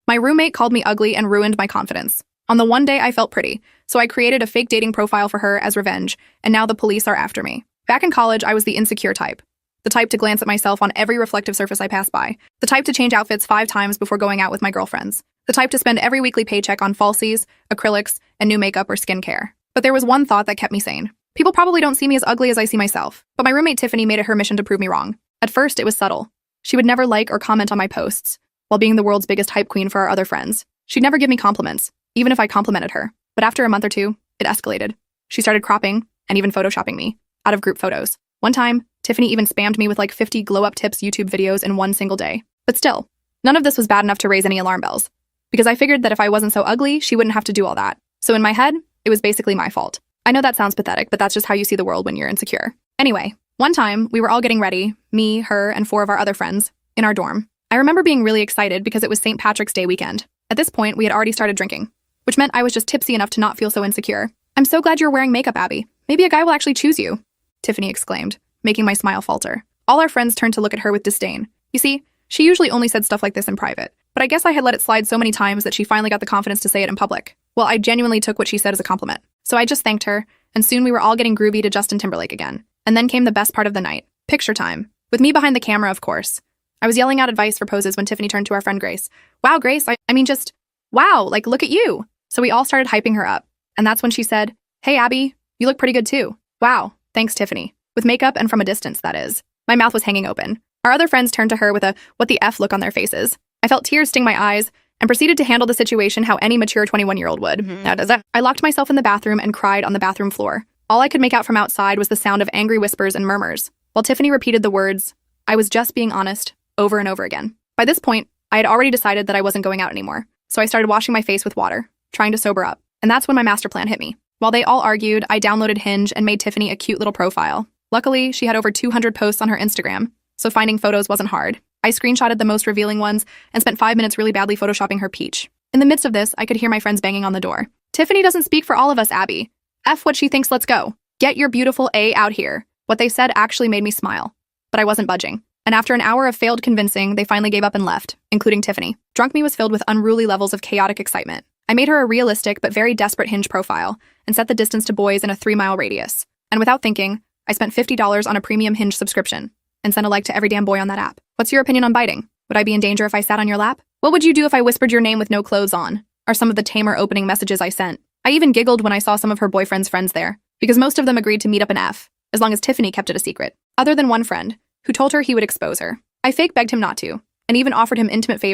My roommate called me ugly and ruined my confidence. On the one day I felt pretty, so I created a fake dating profile for her as revenge, and now the police are after me. Back in college, I was the insecure type. The type to glance at myself on every reflective surface I pass by. The type to change outfits 5 times before going out with my girlfriends. The type to spend every weekly paycheck on falsies, acrylics, and new makeup or skincare. But there was one thought that kept me sane. People probably don't see me as ugly as I see myself, but my roommate Tiffany made it her mission to prove me wrong. At first, it was subtle. She would never like or comment on my posts, while being the world's biggest hype queen for our other friends. She'd never give me compliments, even if I complimented her. But after a month or two, it escalated. She started cropping and even photoshopping me out of group photos. One time, Tiffany even spammed me with like 50 glow-up tips YouTube videos in one single day. But still, none of this was bad enough to raise any alarm bells, because I figured that if I wasn't so ugly, she wouldn't have to do all that. So in my head, it was basically my fault. I know that sounds pathetic, but that's just how you see the world when you're insecure. Anyway, one time, we were all getting ready, me, her, and 4 of our other friends, in our dorm. I remember being really excited because it was St. Patrick's Day weekend. At this point, we had already started drinking, which meant I was just tipsy enough to not feel so insecure. "I'm so glad you're wearing makeup, Abby. Maybe a guy will actually choose you," Tiffany exclaimed, making my smile falter. All our friends turned to look at her with disdain. You see, she usually only said stuff like this in private, but I guess I had let it slide so many times that she finally got the confidence to say it in public. Well, I genuinely took what she said as a compliment. So I just thanked her, and soon we were all getting groovy to Justin Timberlake again. And then came the best part of the night, picture time. With me behind the camera, of course. I was yelling out advice for poses when Tiffany turned to our friend Grace. "Wow, Grace, I mean just, wow, like look at you." So we all started hyping her up. And that's when she said, "Hey, Abby, you look pretty good too." Wow, thanks, Tiffany. With makeup and from a distance, that is. My mouth was hanging open. Our other friends turned to her with a what the F look on their faces. I felt tears sting my eyes and proceeded to handle the situation how any mature 21-year-old would. Now does that? I locked myself in the bathroom and cried on the bathroom floor. All I could make out from outside was the sound of angry whispers and murmurs, while Tiffany repeated the words, "I was just being honest," over and over again. By this point, I had already decided that I wasn't going out anymore, so I started washing my face with water, trying to sober up. And that's when my master plan hit me. While they all argued, I downloaded Hinge and made Tiffany a cute little profile. Luckily, she had over 200 posts on her Instagram, so finding photos wasn't hard. I screenshotted the most revealing ones and spent 5 minutes really badly photoshopping her peach. In the midst of this, I could hear my friends banging on the door. "Tiffany doesn't speak for all of us, Abby. F what she thinks, let's go. Get your beautiful A out here." What they said actually made me smile, but I wasn't budging. And after an hour of failed convincing, they finally gave up and left, including Tiffany. Drunk me was filled with unruly levels of chaotic excitement. I made her a realistic but very desperate Hinge profile and set the distance to boys in a 3-mile radius. And without thinking, I spent $50 on a premium Hinge subscription and sent a like to every damn boy on that app. What's your opinion on biting? Would I be in danger if I sat on your lap? What would you do if I whispered your name with no clothes on? Are some of the tamer opening messages I sent. I even giggled when I saw some of her boyfriend's friends there, because most of them agreed to meet up and F, as long as Tiffany kept it a secret. Other than one friend, who told her he would expose her. I fake begged him not to, and even offered him intimate favors